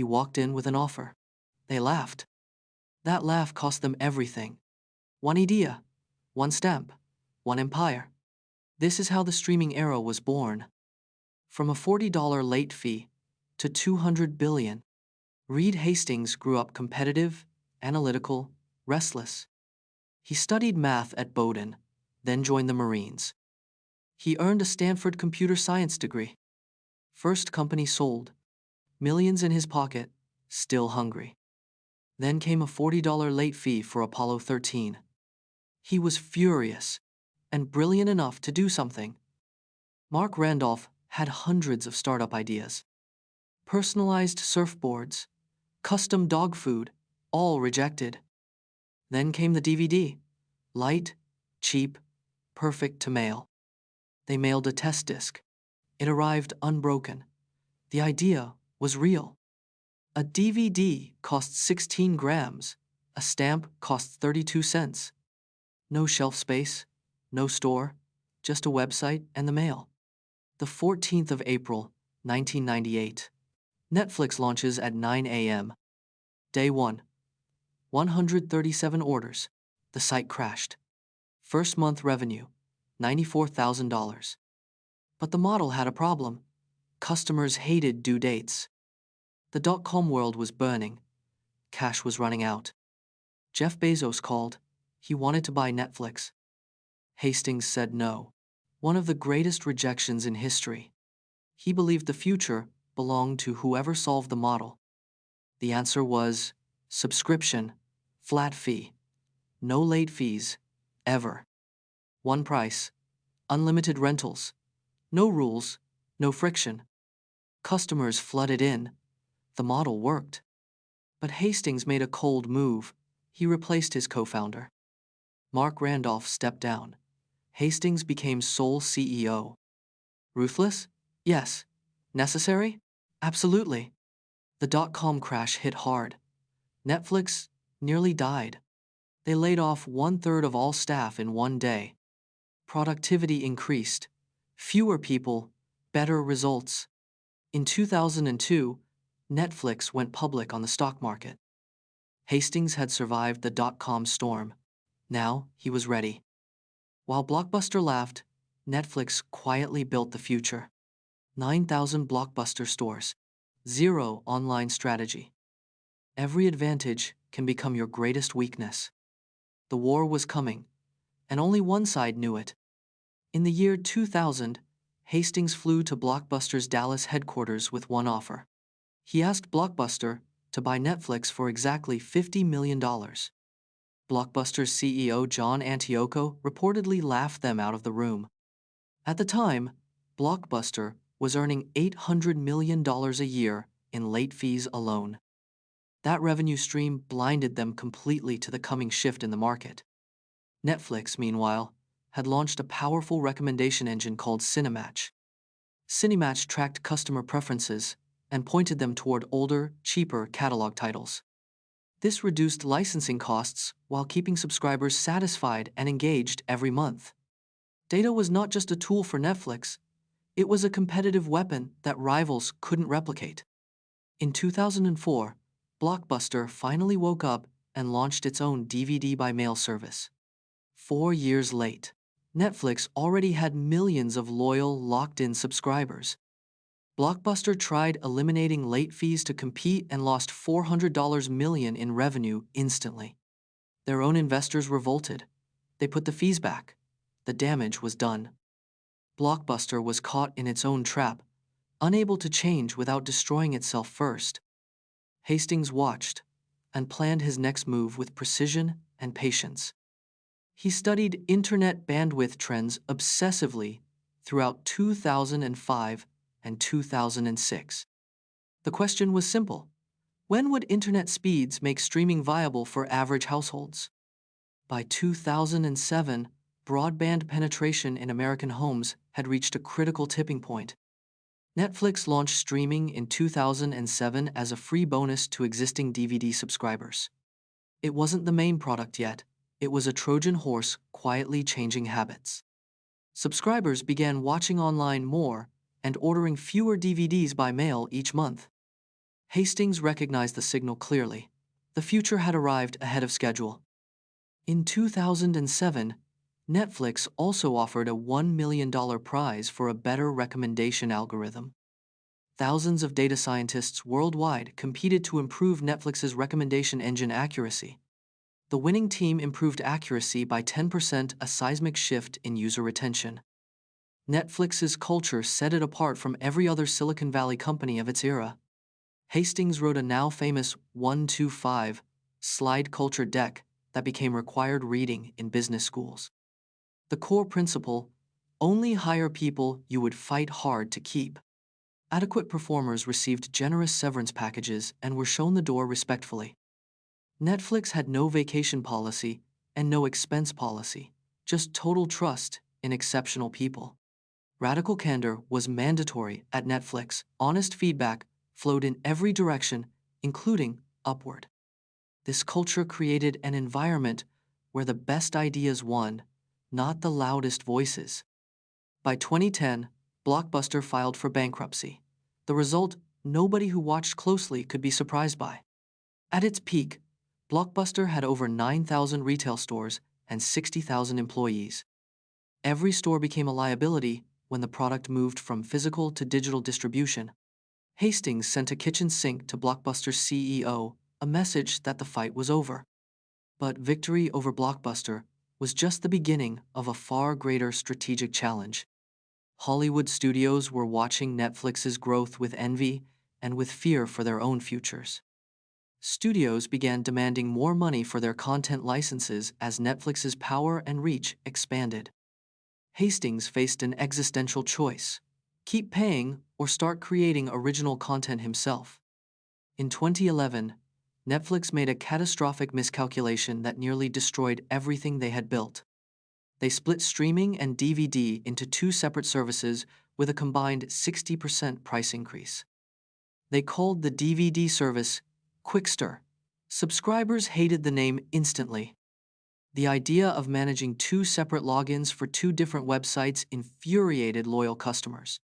He walked in with an offer. They laughed. That laugh cost them everything. One idea, one stamp, one empire. This is how the streaming era was born. From a $40 late fee to $200 billion, Reed Hastings grew up competitive, analytical, restless. He studied math at Bowdoin, then joined the Marines. He earned a Stanford computer science degree. First company sold, millions in his pocket, still hungry. Then came a $40 late fee for Apollo 13. He was furious and brilliant enough to do something. Mark Randolph had hundreds of startup ideas. Personalized surfboards, custom dog food, all rejected. Then came the DVD. Light, cheap, perfect to mail. They mailed a test disc. It arrived unbroken. The idea was real. A DVD costs 16 grams. A stamp costs 32 cents. No shelf space, no store, just a website and the mail. The 14th of April, 1998. Netflix launches at 9 a.m. Day 1. 137 orders. The site crashed. First month revenue, $94,000. But the model had a problem. Customers hated due dates. The dot-com world was burning. Cash was running out. Jeff Bezos called. He wanted to buy Netflix. Hastings said no. One of the greatest rejections in history. He believed the future belonged to whoever solved the model. The answer was subscription, flat fee, no late fees, ever. One price, unlimited rentals, no rules, no friction. Customers flooded in. The model worked. But Hastings made a cold move. He replaced his co-founder. Mark Randolph stepped down. Hastings became sole CEO. Ruthless? Yes. Necessary? Absolutely. The dot-com crash hit hard. Netflix nearly died. They laid off 1/3 of all staff in one day. Productivity increased. Fewer people, better results. In 2002, Netflix went public on the stock market. Hastings had survived the dot-com storm. Now he was ready. While Blockbuster laughed, Netflix quietly built the future. 9,000 Blockbuster stores. Zero online strategy. Every advantage can become your greatest weakness. The war was coming, and only one side knew it. In the year 2000, Hastings flew to Blockbuster's Dallas headquarters with one offer. He asked Blockbuster to buy Netflix for exactly $50 million. Blockbuster's CEO John Antioco reportedly laughed them out of the room. At the time, Blockbuster was earning $800 million a year in late fees alone. That revenue stream blinded them completely to the coming shift in the market. Netflix, meanwhile, had launched a powerful recommendation engine called Cinematch. Cinematch tracked customer preferences and pointed them toward older, cheaper catalog titles. This reduced licensing costs while keeping subscribers satisfied and engaged every month. Data was not just a tool for Netflix, it was a competitive weapon that rivals couldn't replicate. In 2004, Blockbuster finally woke up and launched its own DVD by mail service. 4 years late, Netflix already had millions of loyal, locked-in subscribers. Blockbuster tried eliminating late fees to compete and lost $400 million in revenue instantly. Their own investors revolted. They put the fees back. The damage was done. Blockbuster was caught in its own trap, unable to change without destroying itself first. Hastings watched and planned his next move with precision and patience. He studied internet bandwidth trends obsessively throughout 2005 and 2006. The question was simple. When would internet speeds make streaming viable for average households? By 2007, broadband penetration in American homes had reached a critical tipping point. Netflix launched streaming in 2007 as a free bonus to existing DVD subscribers. It wasn't the main product yet. It was a Trojan horse quietly changing habits. Subscribers began watching online more and ordering fewer DVDs by mail each month. Hastings recognized the signal clearly. The future had arrived ahead of schedule. In 2007, Netflix also offered a $1 million prize for a better recommendation algorithm. Thousands of data scientists worldwide competed to improve Netflix's recommendation engine accuracy. The winning team improved accuracy by 10%, a seismic shift in user retention. Netflix's culture set it apart from every other Silicon Valley company of its era. Hastings wrote a now famous 1-2-5 slide culture deck that became required reading in business schools. The core principle: only hire people you would fight hard to keep. Adequate performers received generous severance packages and were shown the door respectfully. Netflix had no vacation policy and no expense policy, just total trust in exceptional people. Radical candor was mandatory at Netflix. Honest feedback flowed in every direction, including upward. This culture created an environment where the best ideas won, not the loudest voices. By 2010, Blockbuster filed for bankruptcy. The result nobody who watched closely could be surprised by. At its peak, Blockbuster had over 9,000 retail stores and 60,000 employees. Every store became a liability when the product moved from physical to digital distribution. Hastings sent a kitchen sink to Blockbuster's CEO, a message that the fight was over. But victory over Blockbuster was just the beginning of a far greater strategic challenge. Hollywood studios were watching Netflix's growth with envy and with fear for their own futures. Studios began demanding more money for their content licenses as Netflix's power and reach expanded. Hastings faced an existential choice: keep paying or start creating original content himself. In 2011, Netflix made a catastrophic miscalculation that nearly destroyed everything they had built. They split streaming and DVD into two separate services with a combined 60% price increase. They called the DVD service Qwikster. Subscribers hated the name instantly. The idea of managing two separate logins for two different websites infuriated loyal customers.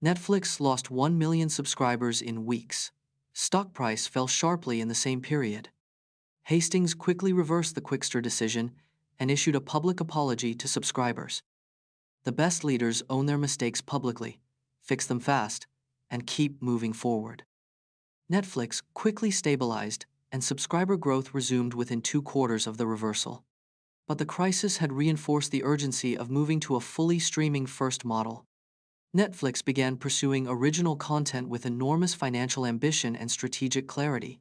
Netflix lost 1 million subscribers in weeks. Stock price fell sharply in the same period. Hastings quickly reversed the Qwikster decision and issued a public apology to subscribers. The best leaders own their mistakes publicly, fix them fast, and keep moving forward. Netflix quickly stabilized, and subscriber growth resumed within 2 quarters of the reversal. But the crisis had reinforced the urgency of moving to a fully streaming-first model. Netflix began pursuing original content with enormous financial ambition and strategic clarity.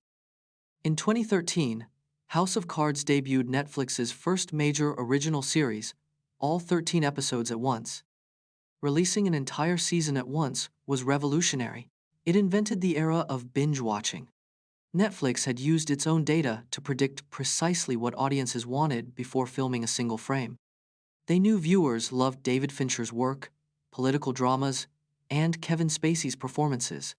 In 2013, House of Cards debuted Netflix's first major original series, all 13 episodes at once. Releasing an entire season at once was revolutionary. It invented the era of binge-watching. Netflix had used its own data to predict precisely what audiences wanted before filming a single frame. They knew viewers loved David Fincher's work, political dramas, and Kevin Spacey's performances.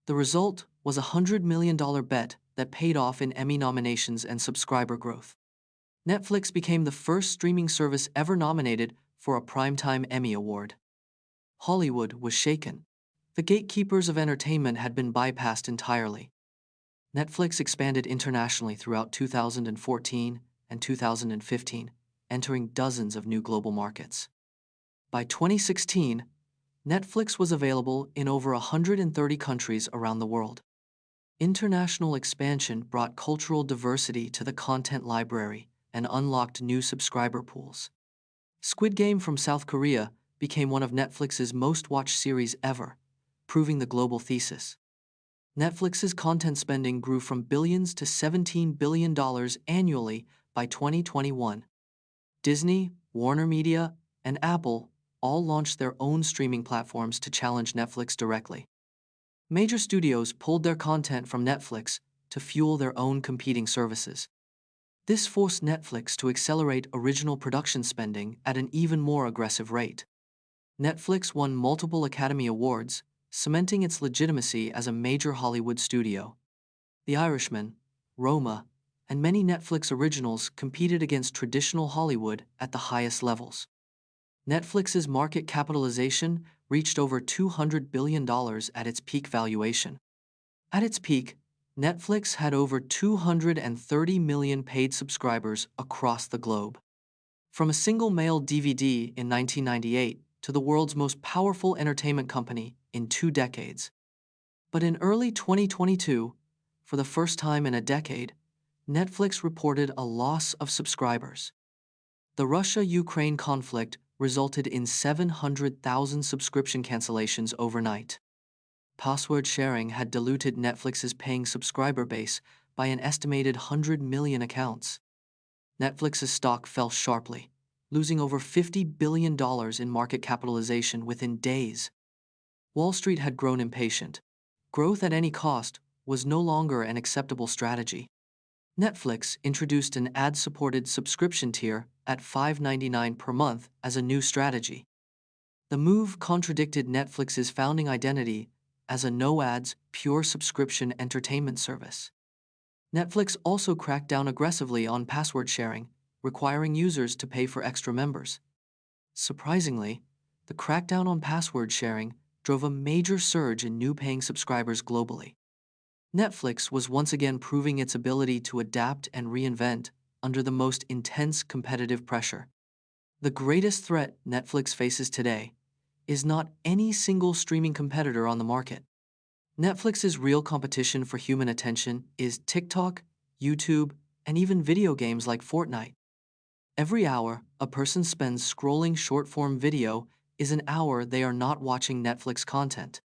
The result was a $100 million bet that paid off in Emmy nominations and subscriber growth. Netflix became the first streaming service ever nominated for a Primetime Emmy Award. Hollywood was shaken. The gatekeepers of entertainment had been bypassed entirely. Netflix expanded internationally throughout 2014 and 2015, entering dozens of new global markets. By 2016, Netflix was available in over 130 countries around the world. International expansion brought cultural diversity to the content library and unlocked new subscriber pools. Squid Game from South Korea became one of Netflix's most-watched series ever, proving the global thesis. Netflix's content spending grew from billions to $17 billion annually by 2021. Disney, Warner Media, and Apple all launched their own streaming platforms to challenge Netflix directly. Major studios pulled their content from Netflix to fuel their own competing services. This forced Netflix to accelerate original production spending at an even more aggressive rate. Netflix won multiple Academy Awards, cementing its legitimacy as a major Hollywood studio. The Irishman, Roma, and many Netflix originals competed against traditional Hollywood at the highest levels. Netflix's market capitalization reached over $200 billion at its peak valuation. At its peak, Netflix had over 230 million paid subscribers across the globe. From a single male DVD in 1998 to the world's most powerful entertainment company in 2 decades. But in early 2022, for the first time in a decade, Netflix reported a loss of subscribers. The Russia-Ukraine conflict resulted in 700,000 subscription cancellations overnight. Password sharing had diluted Netflix's paying subscriber base by an estimated 100 million accounts. Netflix's stock fell sharply, losing over $50 billion in market capitalization within days. Wall Street had grown impatient. Growth at any cost was no longer an acceptable strategy. Netflix introduced an ad-supported subscription tier at $5.99 per month as a new strategy. The move contradicted Netflix's founding identity as a no-ads, pure subscription entertainment service. Netflix also cracked down aggressively on password sharing, requiring users to pay for extra members. Surprisingly, the crackdown on password sharing drove a major surge in new paying subscribers globally. Netflix was once again proving its ability to adapt and reinvent under the most intense competitive pressure. The greatest threat Netflix faces today is not any single streaming competitor on the market. Netflix's real competition for human attention is TikTok, YouTube, and even video games like Fortnite. Every hour a person spends scrolling short-form video is an hour they are not watching Netflix content.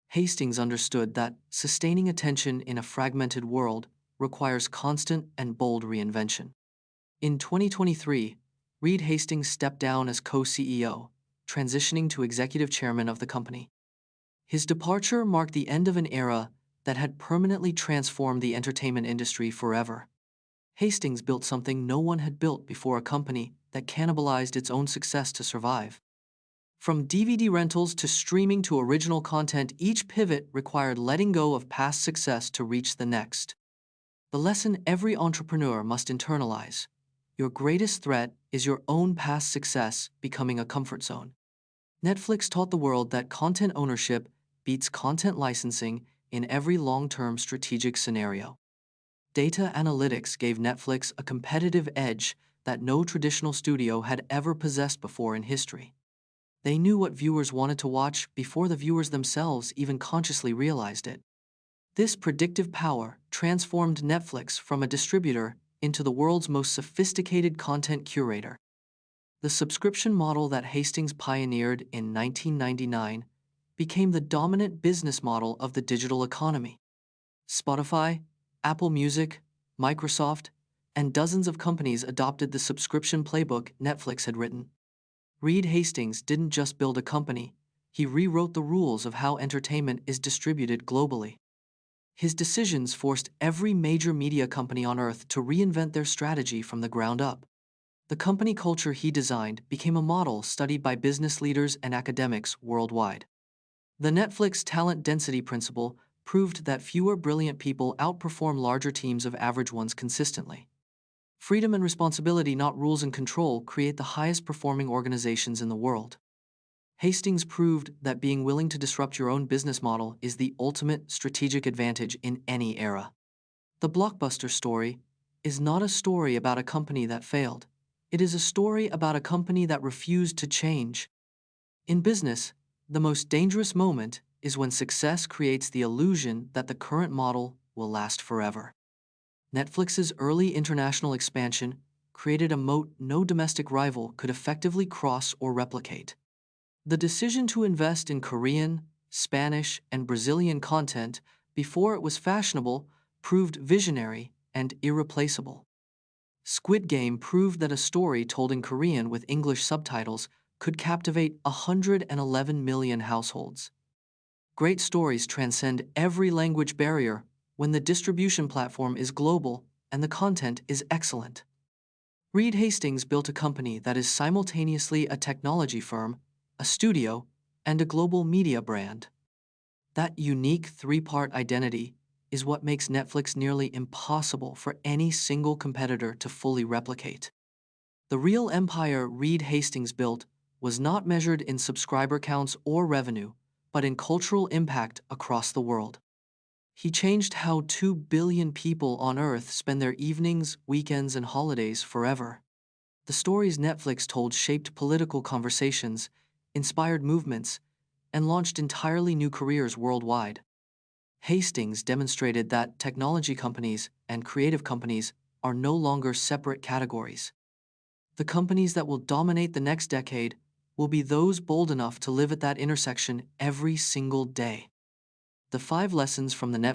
Hastings understood that sustaining attention in a fragmented world requires constant and bold reinvention. In 2023, Reed Hastings stepped down as co-CEO, transitioning to executive chairman of the company. His departure marked the end of an era that had permanently transformed the entertainment industry forever. Hastings built something no one had built before, a company that cannibalized its own success to survive. From DVD rentals to streaming to original content, each pivot required letting go of past success to reach the next. The lesson every entrepreneur must internalize: your greatest threat is your own past success becoming a comfort zone. Netflix taught the world that content ownership beats content licensing in every long-term strategic scenario. Data analytics gave Netflix a competitive edge that no traditional studio had ever possessed before in history. They knew what viewers wanted to watch before the viewers themselves even consciously realized it. This predictive power transformed Netflix from a distributor into the world's most sophisticated content curator. The subscription model that Hastings pioneered in 1999 became the dominant business model of the digital economy. Spotify, Apple Music, Microsoft, and dozens of companies adopted the subscription playbook Netflix had written. Reed Hastings didn't just build a company, he rewrote the rules of how entertainment is distributed globally. His decisions forced every major media company on Earth to reinvent their strategy from the ground up. The company culture he designed became a model studied by business leaders and academics worldwide. The Netflix talent density principle proved that fewer brilliant people outperform larger teams of average ones consistently. Freedom and responsibility, not rules and control, create the highest performing organizations in the world. Hastings proved that being willing to disrupt your own business model is the ultimate strategic advantage in any era. The Blockbuster story is not a story about a company that failed. It is a story about a company that refused to change. In business, the most dangerous moment is when success creates the illusion that the current model will last forever. Netflix's early international expansion created a moat no domestic rival could effectively cross or replicate. The decision to invest in Korean, Spanish, and Brazilian content before it was fashionable proved visionary and irreplaceable. Squid Game proved that a story told in Korean with English subtitles could captivate 111 million households. Great stories transcend every language barrier when the distribution platform is global and the content is excellent. Reed Hastings built a company that is simultaneously a technology firm, a studio, and a global media brand. That unique three-part identity is what makes Netflix nearly impossible for any single competitor to fully replicate. The real empire Reed Hastings built was not measured in subscriber counts or revenue, but in cultural impact across the world. He changed how 2 billion people on Earth spend their evenings, weekends, and holidays forever. The stories Netflix told shaped political conversations, inspired movements, and launched entirely new careers worldwide. Hastings demonstrated that technology companies and creative companies are no longer separate categories. The companies that will dominate the next decade will be those bold enough to live at that intersection every single day. The 5 lessons from the Netflix